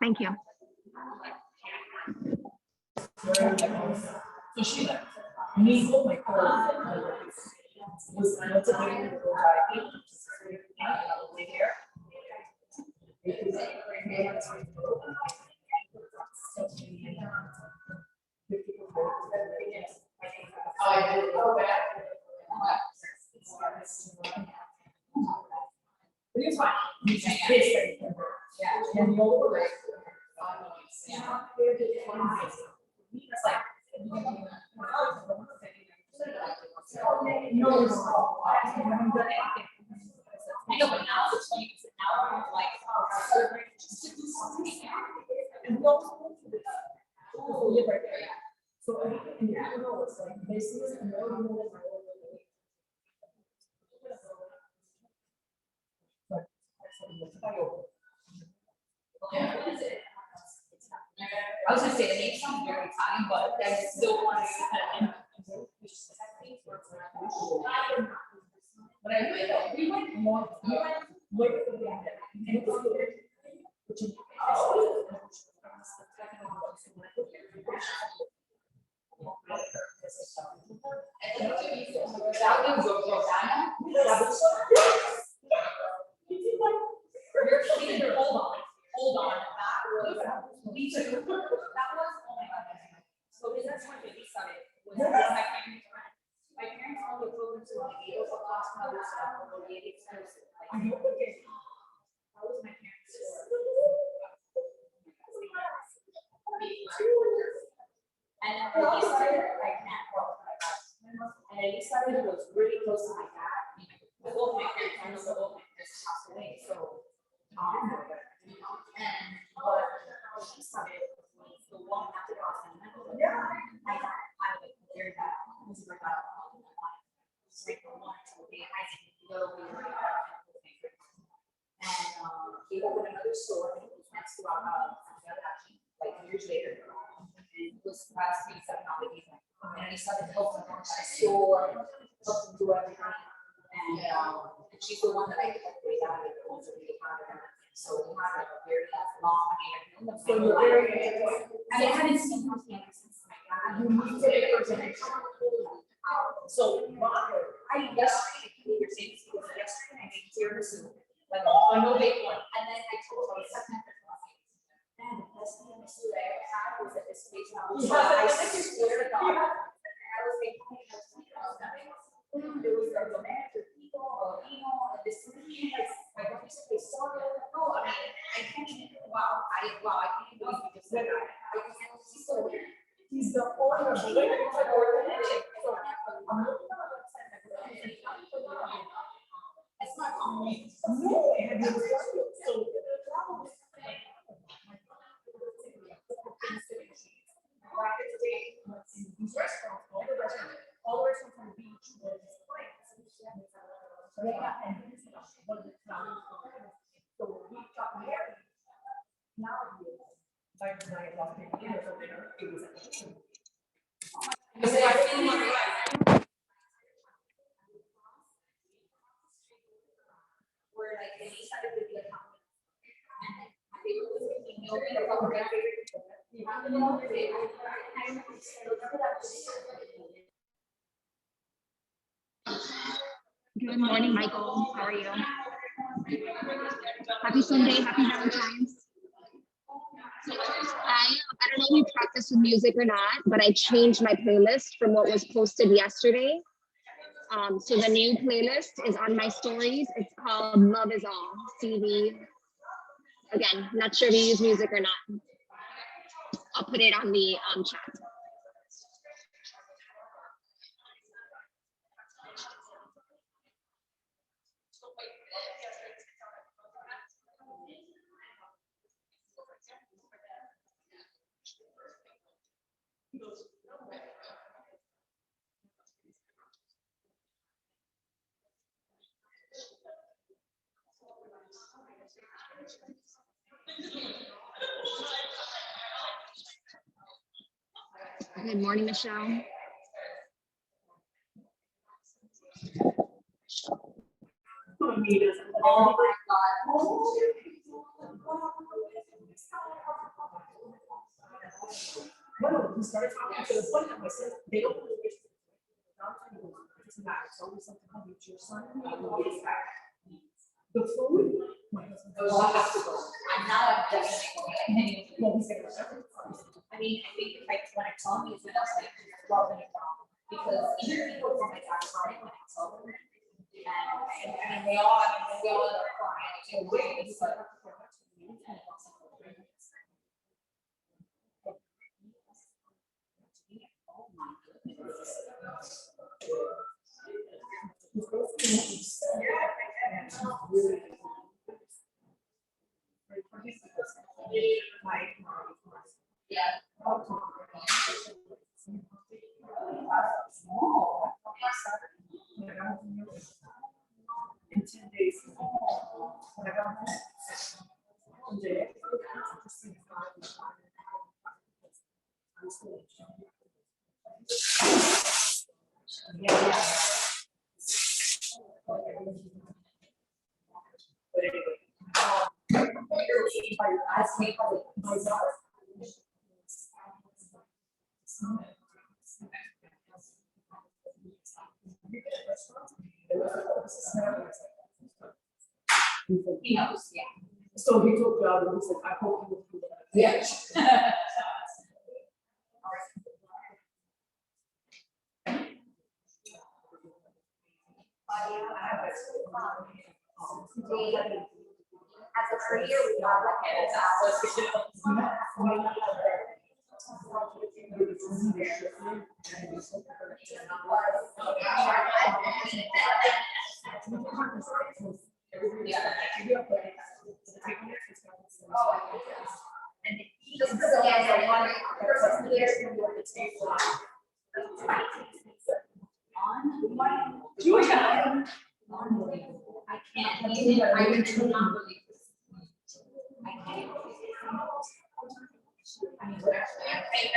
Thank you. So she left. Me, oh my God. Was I was able to go driving. Here. Oh, I did. Oh, bad. But it's fine. You just kiss it. Yeah. And the older way. Yeah. It's like. No, I haven't done anything. I know, but now it's funny because now I'm like, just to do something. And we also went to this. Oh, yeah, right there. So, yeah, I know, it's like, basically, I was gonna say it makes sound very Italian, but I still want to. But I went, we went more, we went way for the end. And it was good. Which is hold on. We took that was, oh my God. So that's when we started. Was my parents on the program to like it was a class mother stuff or the exclusive. Like that was my parents' story. And then when he started, I can't walk my God. And then he started, it was really close to my dad. The whole my parents, I know the whole my parents passed away. So and but she started the one after Boston. Yeah, I got kind of like very bad. It was like straight from one to the I think go and he opened another store. It was next to our like years later. And it was past 3 7 and he started helping the store, helping do everything. And she's the one that I way down with really proud of her. So we had like a very long, I mean, so you're very, I mean, I haven't seen her since my God. You moved to the person. So I yesterday you're saying this because yesterday I made tiramisu, like a no bake one, and then I told her man, the best tiramisu that I ever had was at this place. So I swear to God, I was like, there was a romantic people, and this like what you said, they saw it. No, I mean, I can't even. Wow, I can't believe you just said that. He's so weird. He's the owner of the so it's not common. No, and it was so. These restaurants, all the restaurants on the beach, were just yeah, and this is one of the so we got married. Now by the night I lost my dinner, so it was where like they started to be a company and they were looking a couple of Good morning, Michael. How are you? Happy Sunday. Happy Valentine's. I don't know if you practice with music or not, but I changed my playlist from what was posted yesterday. So the new playlist is on my stories. It's called Love Is All. CV. Again, not sure if you use music or not. I'll put it on the chat. Good morning, Michelle. Oh my Bueno, we started talking to the point that I said, they don't know which. It doesn't matter, it's always something about your son. The food, my husband. God. I'm now definitely going. Well, he's like, I mean, I think if I when I tell me it's when else like love and because even people from my dad's side when I tell them and they all end up crying in ways but oh my goodness. Yeah. in 10 days. When I got home, one day, yeah. But anyway, I sleep myself. He knows, yeah. So he told God, and he said, I hope you will do that. Yeah. As a career, we are and just because he has a lot of years from what it's I can't even I would not believe this. I can't. I mean,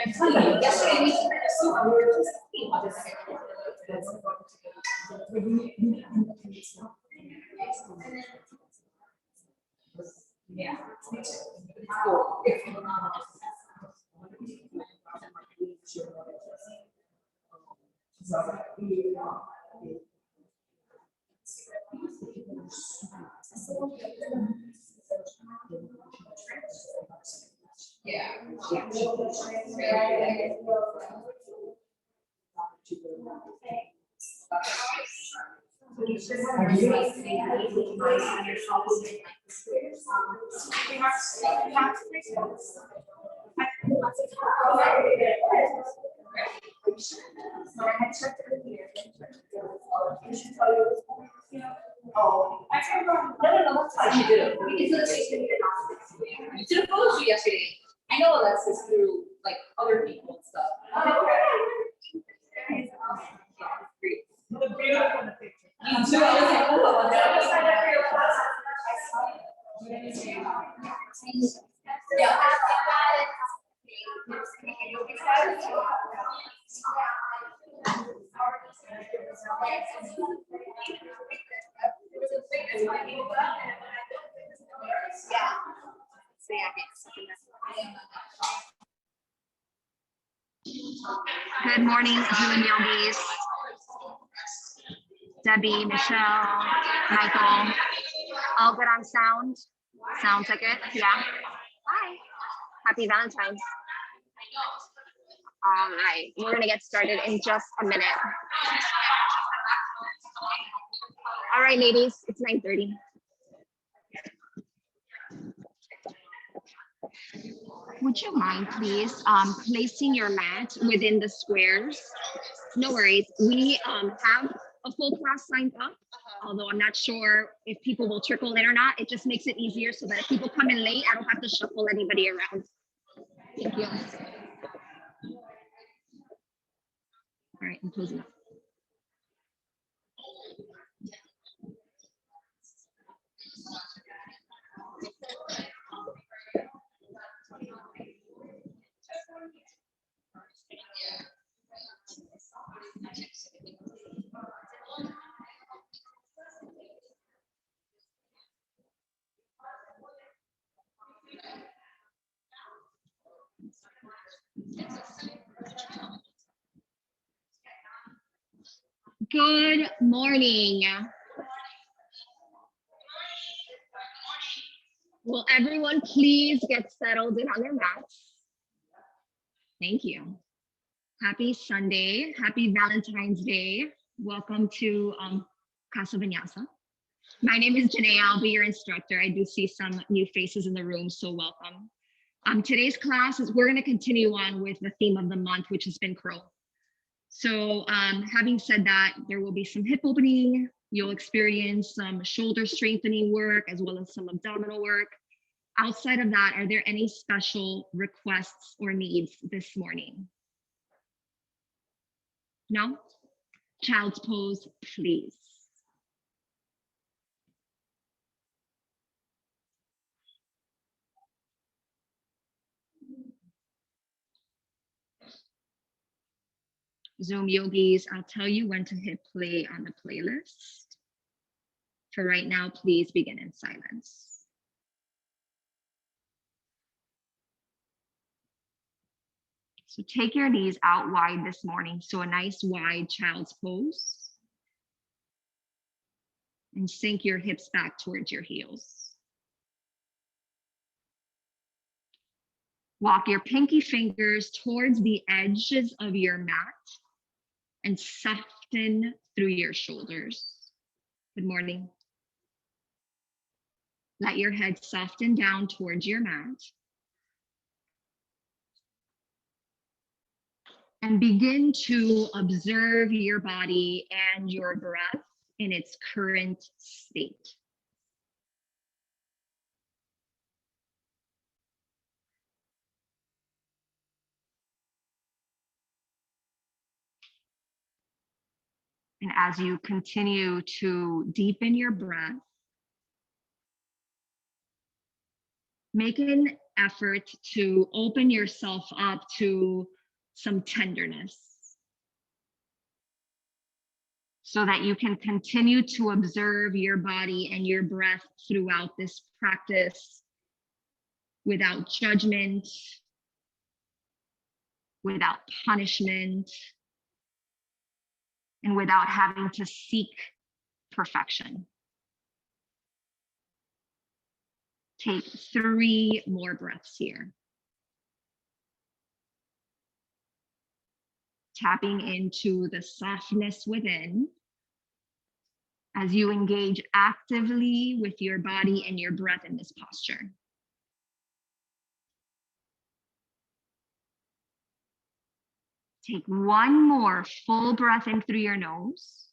I'm telling you, yesterday we were just yeah. Yeah. Oh, I can't remember. No, that's fine. You did it. You did a photo shoot yesterday. I know Alexis through like other people and stuff. Great. The beautiful picture. You too. I was like, oh, yeah. Good morning, Healing Yogis. Debbie, Michelle, Michael. All good on sound? Sounds like it? Yeah. Hi. Happy Valentine's. All right, we're gonna get started in just a minute. All right, ladies, it's 9:30. Would you mind, please, placing your mat within the squares? No worries. We have a full class signed up, although I'm not sure if people will trickle in or not. It just makes it easier so that if people come in late, I don't have to shuffle anybody around. Thank you. All right, I'm closing up. Good morning. Will everyone please get settled in on their mats? Thank you. Happy Sunday. Happy Valentine's Day. Welcome to Casa Vinyasa. My name is Jenaia. I'll be your instructor. I do see some new faces in the room, so welcome. Today's class is we're going to continue on with the theme of the month, which has been crow. So having said that, there will be some hip opening. You'll experience some shoulder strengthening work as well as some abdominal work. Outside of that, are there any special requests or needs this morning? No? Child's pose, please. Zoom yogis, I'll tell you when to hit play on the playlist. For right now, please begin in silence. So take your knees out wide this morning. So a nice wide child's pose. And sink your hips back towards your heels. Walk your pinky fingers towards the edges of your mat and soften through your shoulders. Good morning. Let your head soften down towards your mat. And begin to observe your body and your breath in its current state. And as you continue to deepen your breath, make an effort to open yourself up to some tenderness so that you can continue to observe your body and your breath throughout this practice without judgment, without punishment, and without having to seek perfection. Take 3 more breaths here. Tapping into the softness within as you engage actively with your body and your breath in this posture. Take 1 more full breath in through your nose.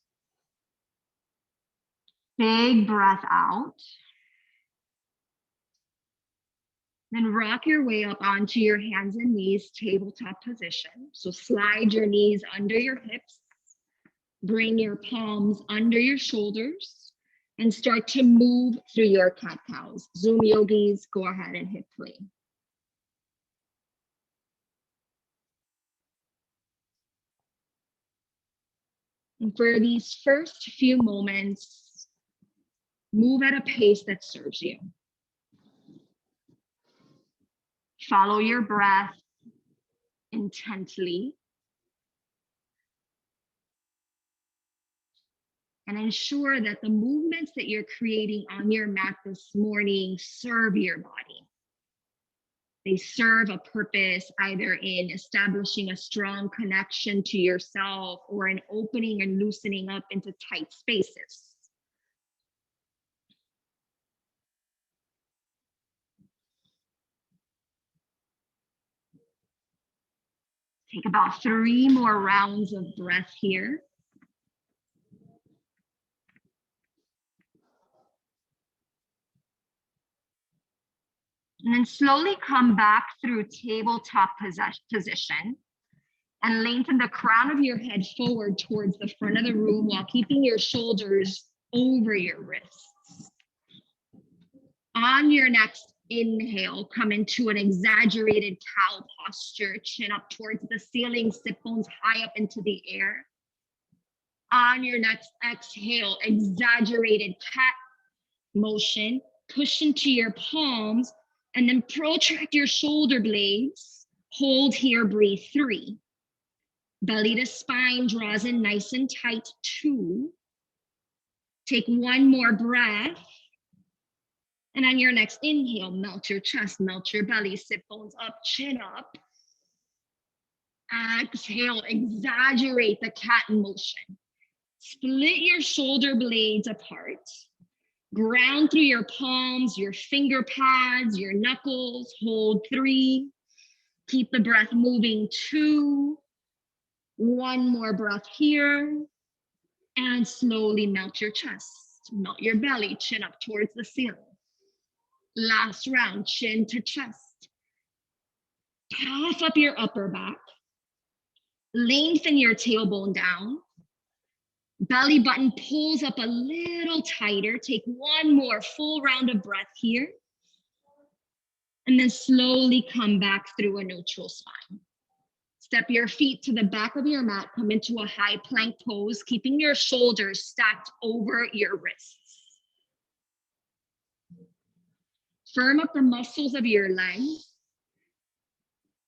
Big breath out. Then rock your way up onto your hands and knees, tabletop position. So slide your knees under your hips. Bring your palms under your shoulders and start to move through your cat-cows. Zoom yogis, go ahead and hit play. And for these first few moments, move at a pace that serves you. Follow your breath intently. And ensure that the movements that you're creating on your mat this morning serve your body. They serve a purpose either in establishing a strong connection to yourself or in opening and loosening up into tight spaces. Take about 3 more rounds of breath here. And then slowly come back through tabletop position and lengthen the crown of your head forward towards the front of the room while keeping your shoulders over your wrists. On your next inhale, come into an exaggerated cow posture, chin up towards the ceiling, sit bones high up into the air. On your next exhale, exaggerated cat motion, push into your palms, and then protract your shoulder blades. Hold here, breathe 3. Belly to spine draws in nice and tight, 2. Take one more breath. And on your next inhale, melt your chest, melt your belly, sit bones up, chin up. Exhale, exaggerate the cat motion. Split your shoulder blades apart. Ground through your palms, your finger pads, your knuckles. Hold 3. Keep the breath moving, 2. One more breath here. And slowly melt your chest, melt your belly, chin up towards the ceiling. Last round, chin to chest. Puff up your upper back. Lengthen your tailbone down. Belly button pulls up a little tighter. Take one more full round of breath here. And then slowly come back through a neutral spine. Step your feet to the back of your mat. Come into a high plank pose, keeping your shoulders stacked over your wrists. Firm up the muscles of your legs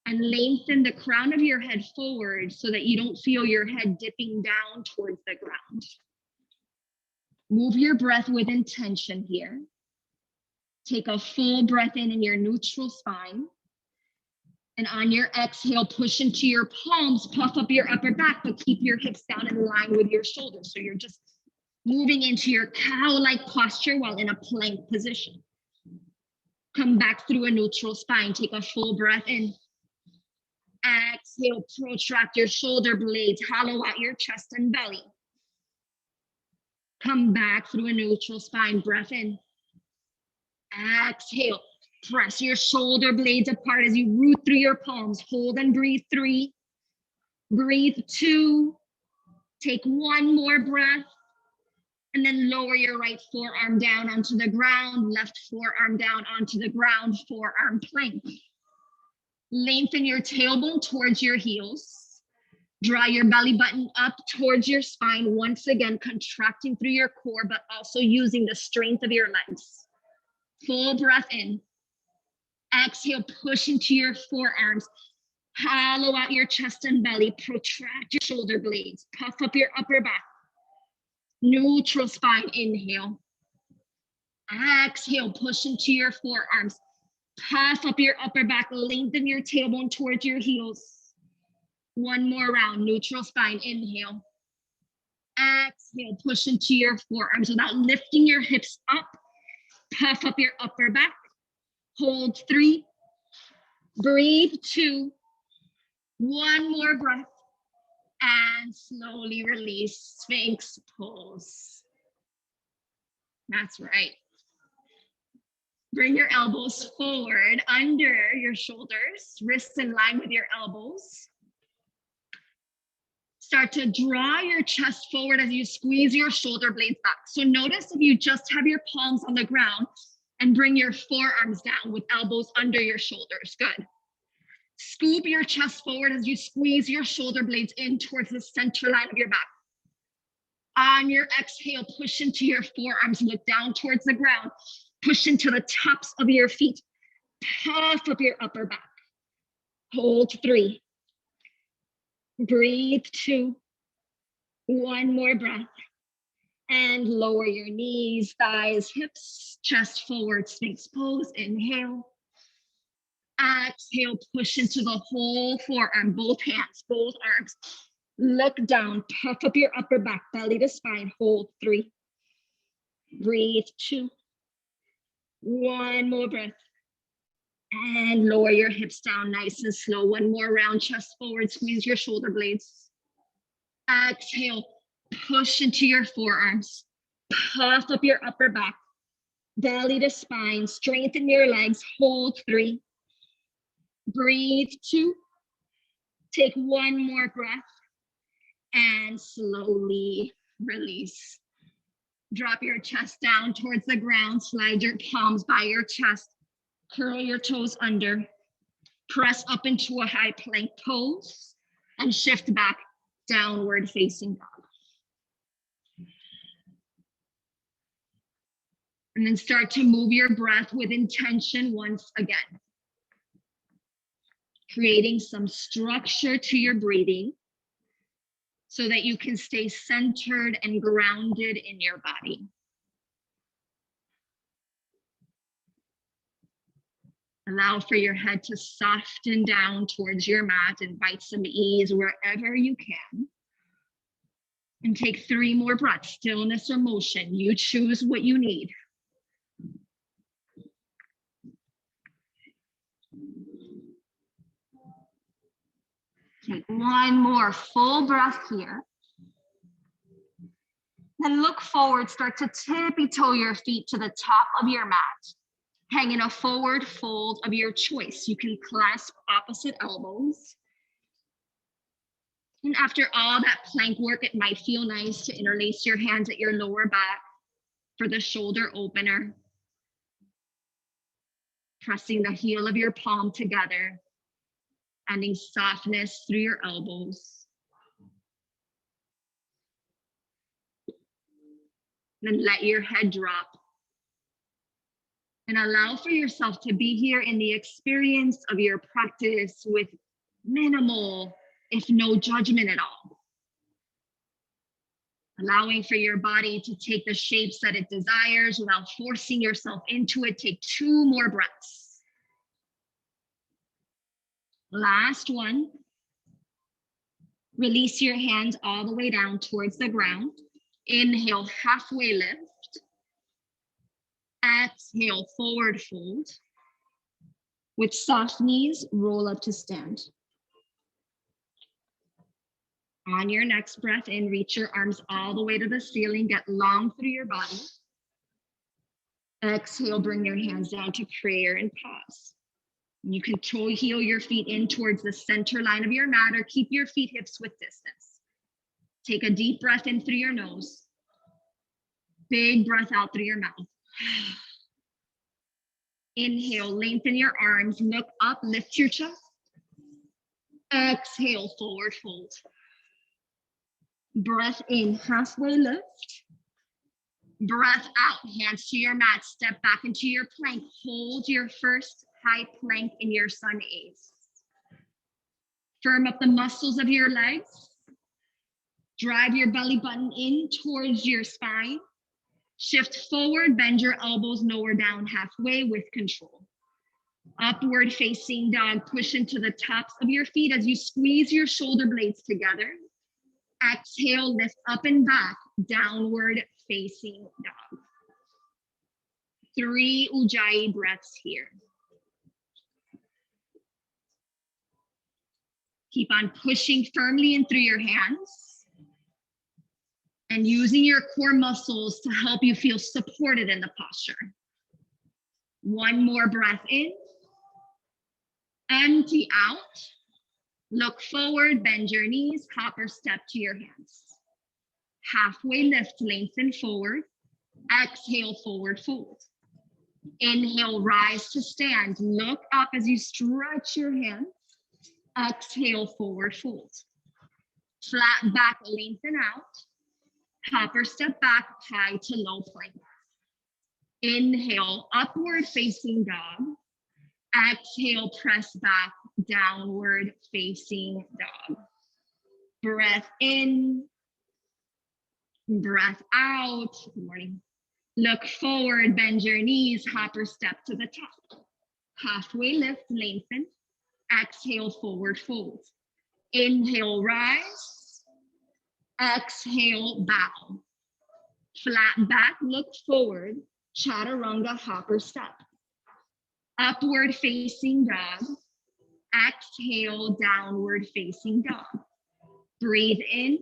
and lengthen the crown of your head forward so that you don't feel your head dipping down towards the ground. Move your breath with intention here. Take a full breath in your neutral spine. And on your exhale, push into your palms, puff up your upper back, but keep your hips down in line with your shoulders. So you're just moving into your cow-like posture while in a plank position. Come back through a neutral spine. Take a full breath in. Exhale, protract your shoulder blades, hollow out your chest and belly. Come back through a neutral spine, breath in. Exhale, press your shoulder blades apart as you root through your palms. Hold and breathe, 3. Breathe, 2. Take one more breath. And then lower your right forearm down onto the ground, left forearm down onto the ground, forearm plank. Lengthen your tailbone towards your heels. Draw your belly button up towards your spine, once again contracting through your core, but also using the strength of your legs. Full breath in. Exhale, push into your forearms. Hollow out your chest and belly. Protract your shoulder blades. Puff up your upper back. Neutral spine, inhale. Exhale, push into your forearms. Puff up your upper back, lengthen your tailbone towards your heels. One more round, neutral spine, inhale. Exhale, push into your forearms without lifting your hips up. Puff up your upper back. Hold 3. Breathe, 2. One more breath. And slowly release, Sphinx pose. That's right. Bring your elbows forward under your shoulders, wrists in line with your elbows. Start to draw your chest forward as you squeeze your shoulder blades back. So notice if you just have your palms on the ground and bring your forearms down with elbows under your shoulders. Good. Scoop your chest forward as you squeeze your shoulder blades in towards the center line of your back. On your exhale, push into your forearms, look down towards the ground. Push into the tops of your feet. Puff up your upper back. Hold 3. Breathe 2. One more breath. And lower your knees, thighs, hips, chest forward, Sphinx pose. Inhale. Exhale, push into the whole forearm, both hands, both arms. Look down, puff up your upper back, belly to spine. Hold 3. Breathe 2. One more breath. And lower your hips down nice and slow. One more round, chest forward, squeeze your shoulder blades. Exhale, push into your forearms. Puff up your upper back, belly to spine. Strengthen your legs. Hold 3. Breathe 2. Take one more breath. And slowly release. Drop your chest down towards the ground. Slide your palms by your chest. Curl your toes under. Press up into a high plank pose. And shift back, downward facing dog. And then start to move your breath with intention once again. Creating some structure to your breathing. so that you can stay centered and grounded in your body. Allow for your head to soften down towards your mat. Invite some ease wherever you can. And take 3 more breaths, stillness or motion. You choose what you need. Take 1 more full breath here. Then look forward, start to tippy toe your feet to the top of your mat. Hang in a forward fold of your choice. You can clasp opposite elbows. And after all that plank work, it might feel nice to interlace your hands at your lower back for the shoulder opener. Pressing the heel of your palm together, adding softness through your elbows. Then let your head drop. And allow for yourself to be here in the experience of your practice with minimal, if no judgment at all. Allowing for your body to take the shapes that it desires without forcing yourself into it. Take 2 more breaths. Last one. Release your hands all the way down towards the ground. Inhale, halfway lift. Exhale, forward fold. With soft knees, roll up to stand. On your next breath in, reach your arms all the way to the ceiling. Get long through your body. Exhale, bring your hands down to prayer and pause. You can toe heel your feet in towards the center line of your mat or keep your feet hips width distance. Take a deep breath in through your nose. Big breath out through your mouth. Inhale, lengthen your arms, look up, lift your chest. Exhale, forward fold. Breath in, halfway lift. Breath out, hands to your mat, step back into your plank. Hold your first high plank in your sun A's. Firm up the muscles of your legs. Drive your belly button in towards your spine. Shift forward, bend your elbows lower down halfway with control. Upward facing dog, push into the tops of your feet as you squeeze your shoulder blades together. Exhale, lift up and back, downward facing dog. 3 Ujjayi breaths here. Keep on pushing firmly in through your hands and using your core muscles to help you feel supported in the posture. 1 more breath in. Empty out. Look forward, bend your knees, hop or step to your hands. Halfway lift, lengthen forward. Exhale, forward fold. Inhale, rise to stand. Look up as you stretch your hands. Exhale, forward fold. Flat back, lengthen out. Hop or step back, high to low plank. Inhale, upward facing dog. Exhale, press back, downward facing dog. Breath in, breath out. Good morning. Look forward, bend your knees, hop or step to the top. Halfway lift, lengthen. Exhale, forward fold. Inhale, rise. Exhale, bow. Flat back, look forward. Chaturanga, hop or step. Upward facing dog. Exhale, downward facing dog. Breathe in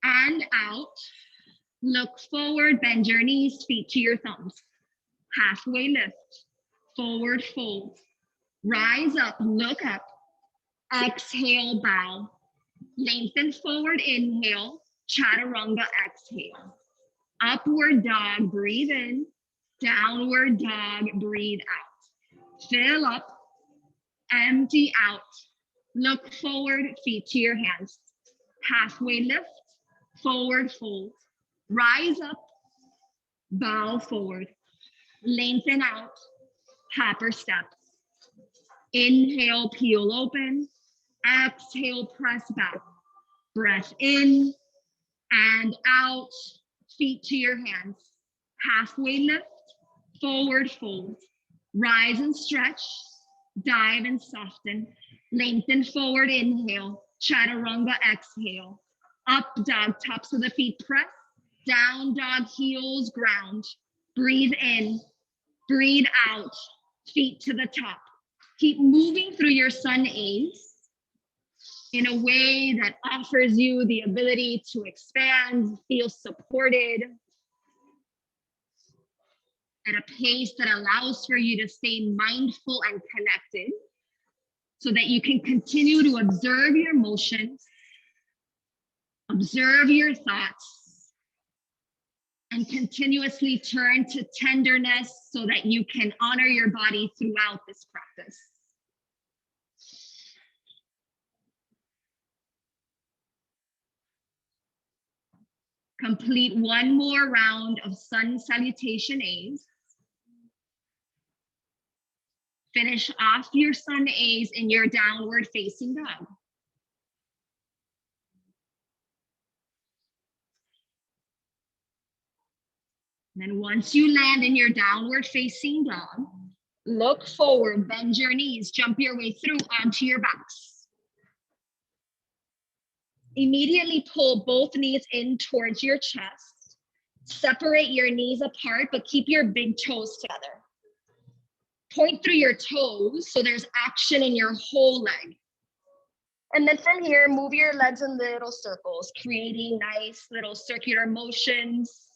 and out. Look forward, bend your knees, feet to your thumbs. Halfway lift, forward fold. Rise up, look up. Exhale, bow. Lengthen forward, inhale. Chaturanga, exhale. Upward dog, breathe in. Downward dog, breathe out. Fill up, empty out. Look forward, feet to your hands. Halfway lift, forward fold. Rise up, bow forward. Lengthen out, hop or step. Inhale, peel open. Exhale, press back. Breath in and out, feet to your hands. Halfway lift, forward fold. Rise and stretch, dive and soften. Lengthen forward, inhale. Chaturanga, exhale. Up dog, tops of the feet press. Down dog, heels ground. Breathe in, breathe out, feet to the top. Keep moving through your sun A's in a way that offers you the ability to expand, feel supported at a pace that allows for you to stay mindful and connected so that you can continue to observe your emotions, observe your thoughts, and continuously turn to tenderness so that you can honor your body throughout this practice. Complete one more round of sun salutation A's. Finish off your sun A's in your downward facing dog. Then once you land in your downward facing dog, look forward, bend your knees, jump your way through onto your backs. Immediately pull both knees in towards your chest. Separate your knees apart, but keep your big toes together. Point through your toes so there's action in your whole leg. And then from here, move your legs in little circles, creating nice little circular motions,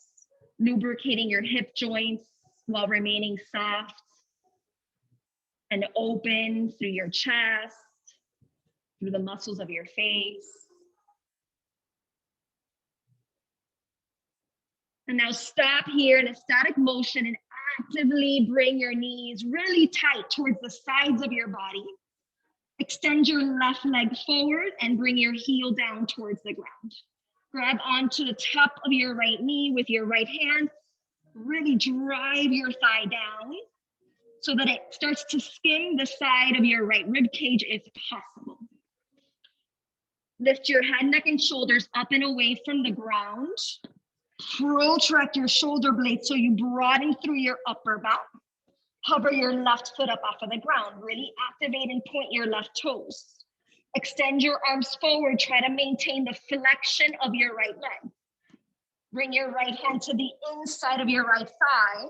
lubricating your hip joints while remaining soft and open through your chest, through the muscles of your face. And now stop here in a static motion and actively bring your knees really tight towards the sides of your body. Extend your left leg forward and bring your heel down towards the ground. Grab onto the top of your right knee with your right hand. Really drive your thigh down so that it starts to skim the side of your right rib cage if possible. Lift your head, neck, and shoulders up and away from the ground. Protract your shoulder blades so you broaden through your upper back. Hover your left foot up off of the ground. Really activate and point your left toes. Extend your arms forward. Try to maintain the flexion of your right leg. Bring your right hand to the inside of your right thigh.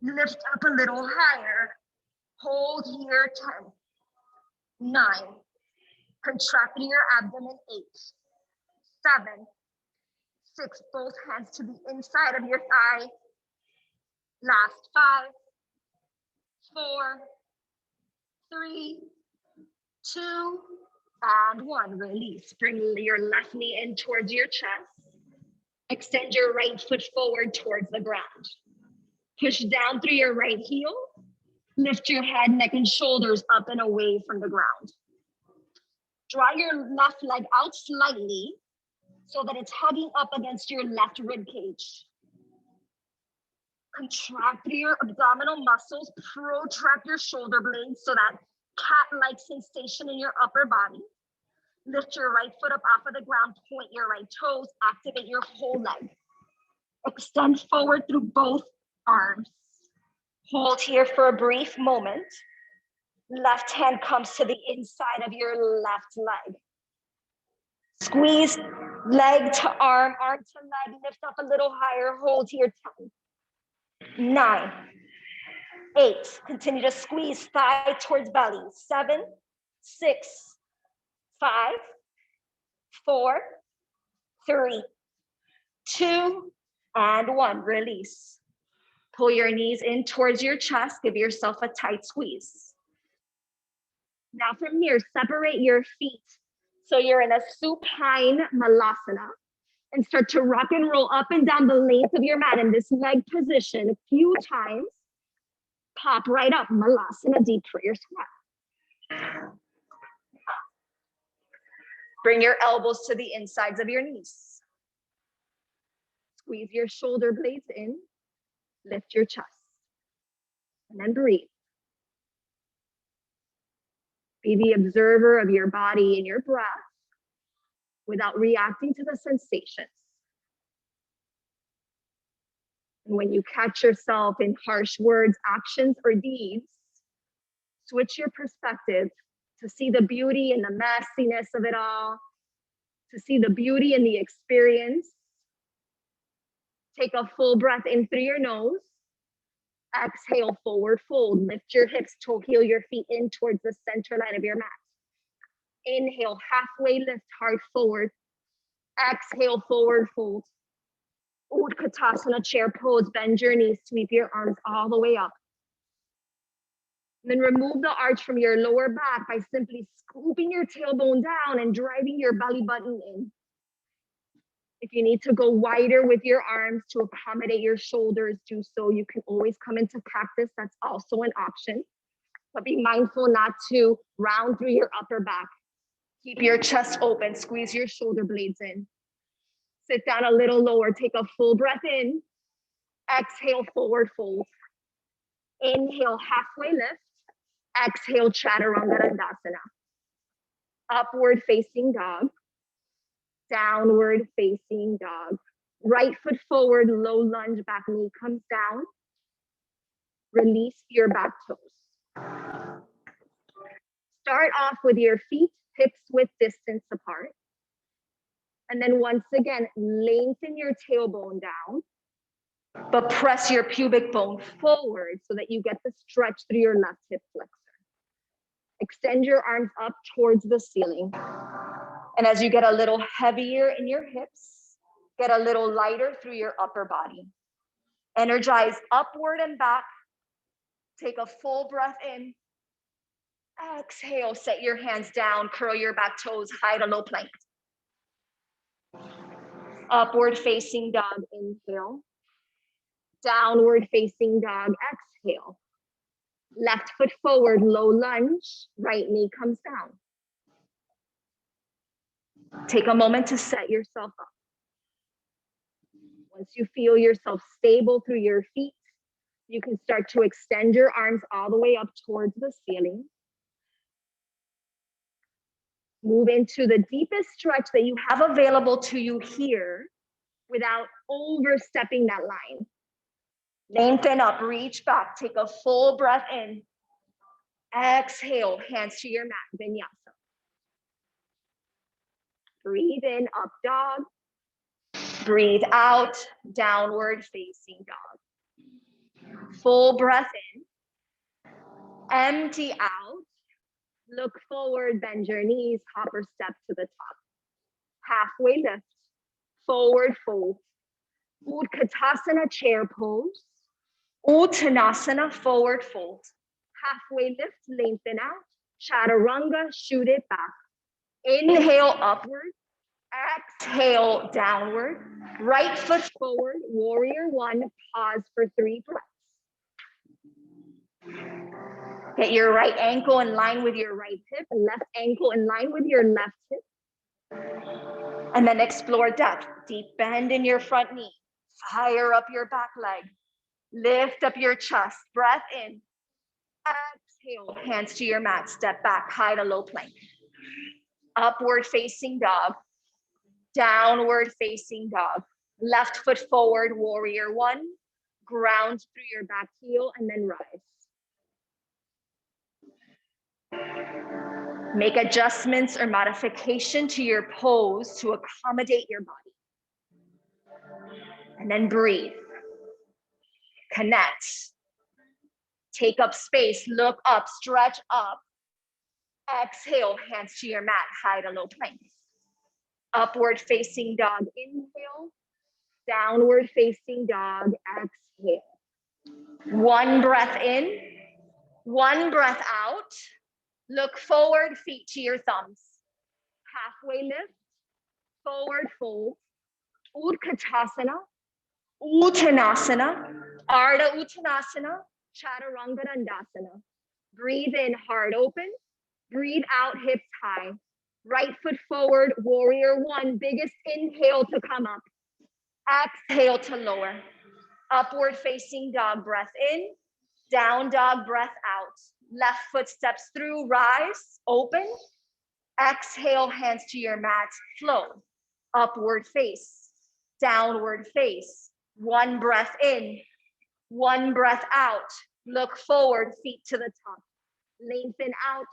Lift up a little higher. Hold here, 10, 9. Contract your abdomen, 8, 7, 6. Both hands to the inside of your thigh. Last 5, 4, 3, 2, and 1. Release. Bring your left knee in towards your chest. Extend your right foot forward towards the ground. Push down through your right heel. Lift your head, neck, and shoulders up and away from the ground. Draw your left leg out slightly so that it's hugging up against your left rib cage. Contract your abdominal muscles, protract your shoulder blades so that cat-like sensation in your upper body. Lift your right foot up off of the ground, point your right toes, activate your whole leg. Extend forward through both arms. Hold here for a brief moment. Left hand comes to the inside of your left leg. Squeeze leg to arm to leg, lift up a little higher, hold here, 10, 9, 8. Continue to squeeze thigh towards belly. 7, 6, 5, 4, 3, 2, and 1. Release. Pull your knees in towards your chest. Give yourself a tight squeeze. Now from here, separate your feet so you're in a supine malasana and start to rock and roll up and down the length of your mat in this leg position a few times. Pop right up, malasana, deep for your squat. Bring your elbows to the insides of your knees. Squeeze your shoulder blades in, lift your chest, and then breathe. Be the observer of your body and your breath without reacting to the sensations. And when you catch yourself in harsh words, actions, or deeds, switch your perspective to see the beauty and the messiness of it all, to see the beauty in the experience. Take a full breath in through your nose. Exhale, forward fold. Lift your hips, toe heel your feet in towards the center line of your mat. Inhale, halfway lift, heart forward. Exhale, forward fold. Utkatasana, chair pose. Bend your knees, sweep your arms all the way up. Then remove the arch from your lower back by simply scooping your tailbone down and driving your belly button in. If you need to go wider with your arms to accommodate your shoulders, do so. You can always come into cactus. That's also an option. But be mindful not to round through your upper back. Keep your chest open. Squeeze your shoulder blades in. Sit down a little lower. Take a full breath in. Exhale, forward fold. Inhale, halfway lift. Exhale, Chaturanga Dandasana. Upward facing dog. Downward facing dog. Right foot forward, low lunge, back knee comes down. Release your back toes. Start off with your feet hips width distance apart. And then once again, lengthen your tailbone down, but press your pubic bone forward so that you get the stretch through your left hip flexor. Extend your arms up towards the ceiling. And as you get a little heavier in your hips, get a little lighter through your upper body. Energize upward and back. Take a full breath in. Exhale, set your hands down, curl your back toes, high to low plank. Upward facing dog, inhale. Downward facing dog, exhale. Left foot forward, low lunge, right knee comes down. Take a moment to set yourself up. Once you feel yourself stable through your feet, you can start to extend your arms all the way up towards the ceiling. Move into the deepest stretch that you have available to you here without overstepping that line. Lengthen up, reach back, take a full breath in. Exhale, hands to your mat, Vinyasa. Breathe in, up dog. Breathe out, downward facing dog. Full breath in. Empty out. Look forward, bend your knees, hopper step to the top. Halfway lift, forward fold. Utkatasana, chair pose. Uttanasana, forward fold. Halfway lift, lengthen out. Chaturanga, shoot it back. Inhale, upward. Exhale, downward. Right foot forward, warrior one. Pause for 3 breaths. Get your right ankle in line with your right hip, and left ankle in line with your left hip. And then explore depth. Deep bend in your front knee. Fire up your back leg. Lift up your chest. Breath in. Exhale, hands to your mat. Step back, high to low plank. Upward facing dog. Downward facing dog. Left foot forward, warrior one. Ground through your back heel and then rise. Make adjustments or modification to your pose to accommodate your body. And then breathe. Connect. Take up space, look up, stretch up. Exhale, hands to your mat, high to low plank. Upward facing dog, inhale. Downward facing dog, exhale. 1 breath in, 1 breath out. Look forward, feet to your thumbs. Halfway lift, forward fold. Utkatasana, Uttanasana, Ardha Uttanasana, Chaturanga Dandasana. Breathe in, heart open. Breathe out, hips high. Right foot forward, warrior one. Biggest inhale to come up. Exhale to lower. Upward facing dog, breath in. Down dog, breath out. Left foot steps through, rise, open. Exhale, hands to your mat, flow. Upward face, downward face. One breath in, one breath out. Look forward, feet to the top. Lengthen out,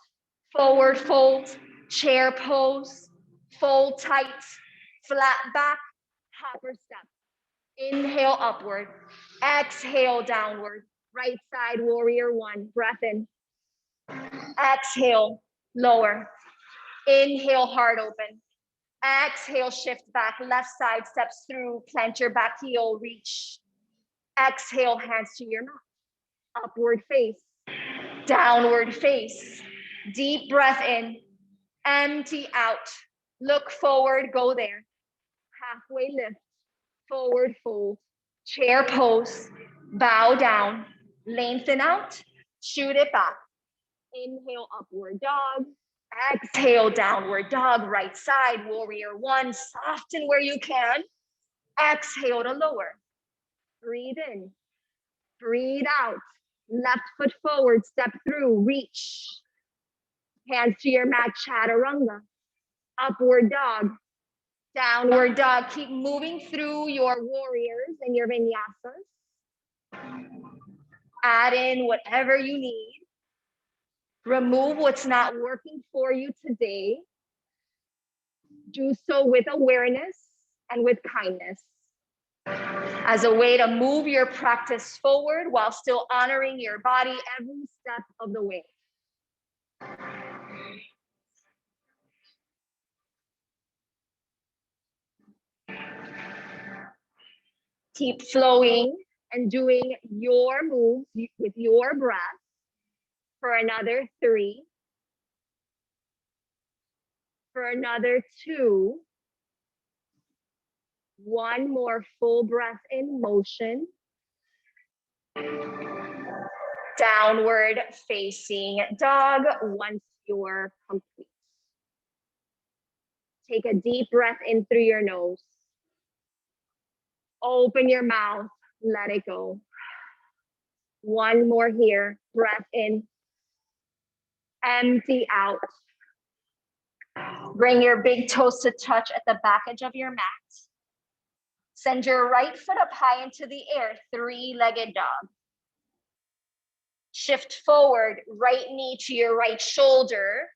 forward fold, chair pose, fold tight, flat back, hopper step. Inhale upward, exhale downward. Right side, warrior one, breath in. Exhale, lower. Inhale, heart open. Exhale, shift back, left side steps through, plant your back heel, reach. Exhale, hands to your mat. Upward face, downward face. Deep breath in, empty out. Look forward, go there. Halfway lift, forward fold, chair pose, bow down, lengthen out, shoot it back. Inhale, upward dog. Exhale, downward dog, right side, warrior one, soften where you can. Exhale to lower. Breathe in, breathe out. Left foot forward, step through, reach. Hands to your mat, chaturanga. Upward dog, downward dog. Keep moving through your warriors and your vinyasas. Add in whatever you need. Remove what's not working for you today. Do so with awareness and with kindness as a way to move your practice forward while still honoring your body every step of the way. Keep flowing and doing your moves with your breath for another 3, for another 2. One more full breath in motion. Downward facing dog once you're complete. Take a deep breath in through your nose. Open your mouth, let it go. One more here, breath in, empty out. Bring your big toes to touch at the back edge of your mat. Send your right foot up high into the air, 3-legged dog. Shift forward, right knee to your right shoulder,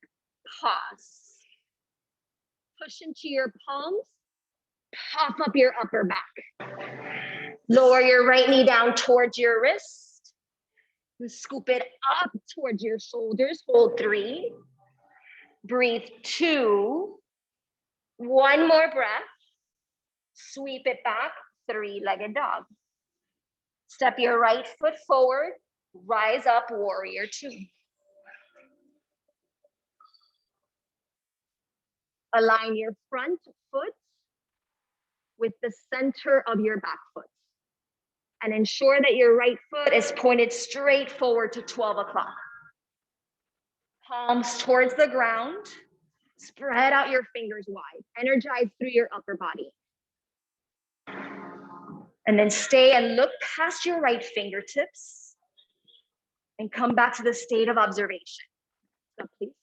pause. Push into your palms, puff up your upper back. Lower your right knee down towards your wrist. Scoop it up towards your shoulders, hold 3. Breathe 2. One more breath. Sweep it back, 3-legged dog. Step your right foot forward, rise up, warrior 2. Align your front foot with the center of your back foot. And ensure that your right foot is pointed straight forward to 12 o'clock. Palms towards the ground. Spread out your fingers wide. Energize through your upper body. And then stay and look past your right fingertips and come back to the state of observation. So please.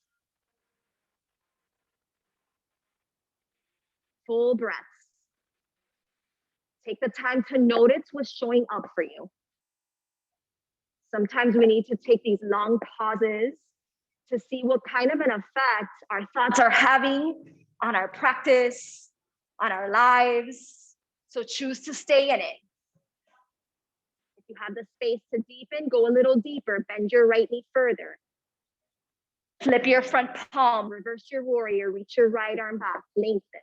Full breaths. Take the time to notice what's showing up for you. Sometimes we need to take these long pauses to see what kind of an effect our thoughts are having on our practice, on our lives. So choose to stay in it. If you have the space to deepen, go a little deeper, bend your right knee further. Flip your front palm, reverse your warrior, reach your right arm back, lengthen.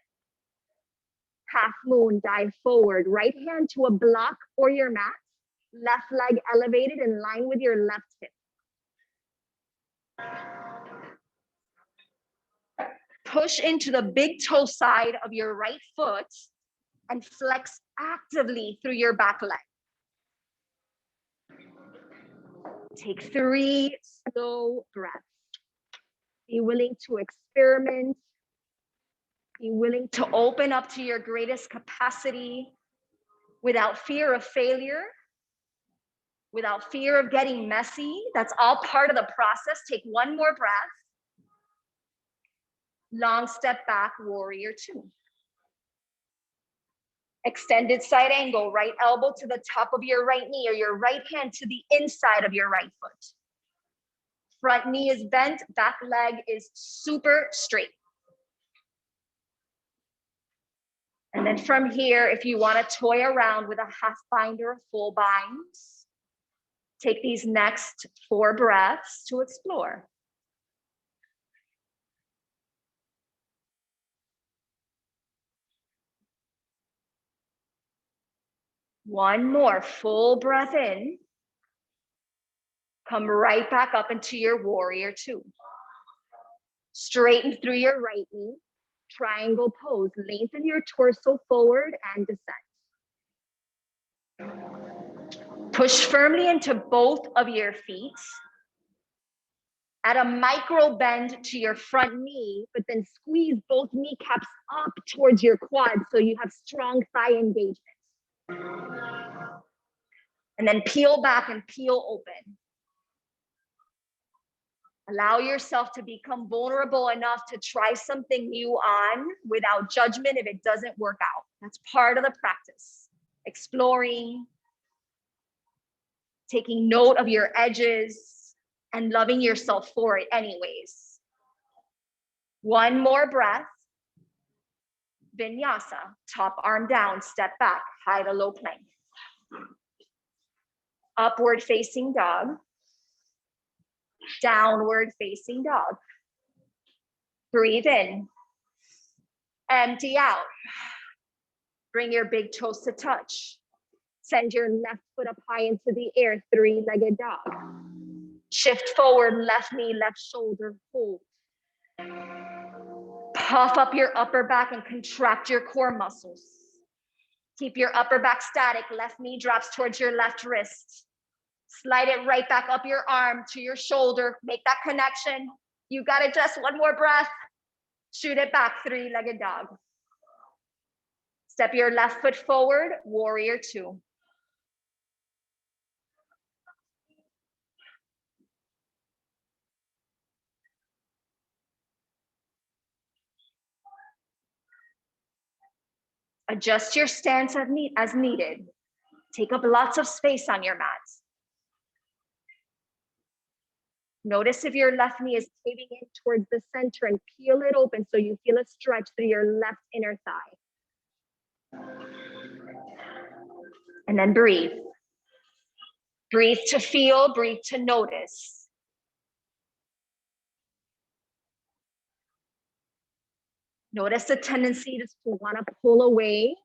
Half moon, dive forward, right hand to a block or your mat, left leg elevated in line with your left hip. Push into the big toe side of your right foot and flex actively through your back leg. Take 3 slow breaths. Be willing to experiment. Be willing to open up to your greatest capacity without fear of failure, without fear of getting messy. That's all part of the process. Take one more breath. Long step back, warrior two. Extended side angle, right elbow to the top of your right knee or your right hand to the inside of your right foot. Front knee is bent, back leg is super straight. And then from here, if you want to toy around with a half bind or a full bind, take these next 4 breaths to explore. One more full breath in. Come right back up into your warrior two. Straighten through your right knee. Triangle pose. Lengthen your torso forward and descend. Push firmly into both of your feet. Add a micro bend to your front knee, but then squeeze both kneecaps up towards your quads so you have strong thigh engagement. And then peel back and peel open. Allow yourself to become vulnerable enough to try something new on without judgment if it doesn't work out. That's part of the practice. Exploring, taking note of your edges, and loving yourself for it anyways. One more breath. Vinyasa, top arm down, step back, high to low plank. Upward facing dog. Downward facing dog. Breathe in. Empty out. Bring your big toes to touch. Send your left foot up high into the air, 3-legged dog. Shift forward, left knee, left shoulder, hold. Puff up your upper back and contract your core muscles. Keep your upper back static, left knee drops towards your left wrist. Slide it right back up your arm to your shoulder. Make that connection. You got it, just one more breath. Shoot it back, 3-legged dog. Step your left foot forward, warrior two. Adjust your stance as needed. Take up lots of space on your mat. Notice if your left knee is caving in towards the center and peel it open so you feel a stretch through your left inner thigh. And then breathe. Breathe to feel, breathe to notice. Notice the tendency to want to pull away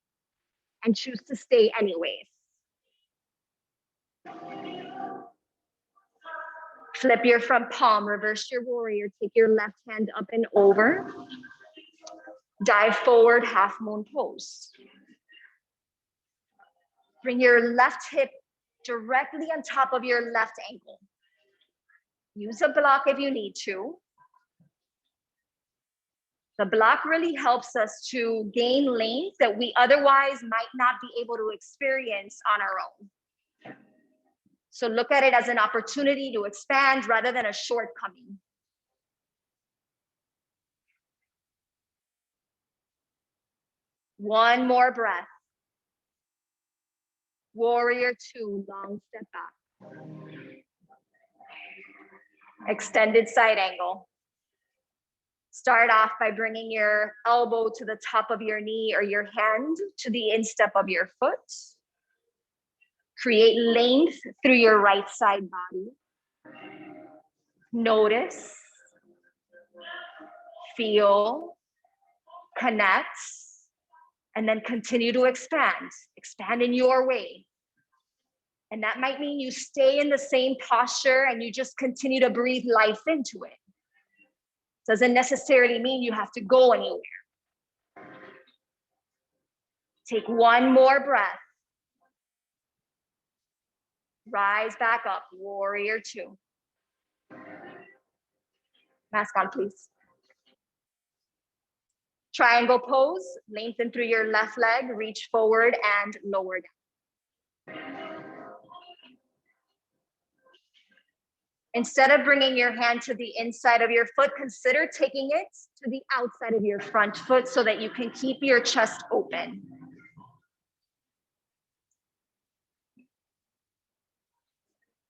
and choose to stay anyways. Flip your front palm, reverse your warrior, take your left hand up and over. Dive forward, half moon pose. Bring your left hip directly on top of your left ankle. Use a block if you need to. The block really helps us to gain length that we otherwise might not be able to experience on our own. So look at it as an opportunity to expand rather than a shortcoming. One more breath. Warrior two, long step back. Extended side angle. Start off by bringing your elbow to the top of your knee or your hand to the instep of your foot. Create length through your right side body. Notice, feel, connect, and then continue to expand. Expand in your way. And that might mean you stay in the same posture and you just continue to breathe life into it. Doesn't necessarily mean you have to go anywhere. Take one more breath. Rise back up, warrior two. Mask on, please. Triangle pose, lengthen through your left leg, reach forward and lower down. Instead of bringing your hand to the inside of your foot, consider taking it to the outside of your front foot so that you can keep your chest open.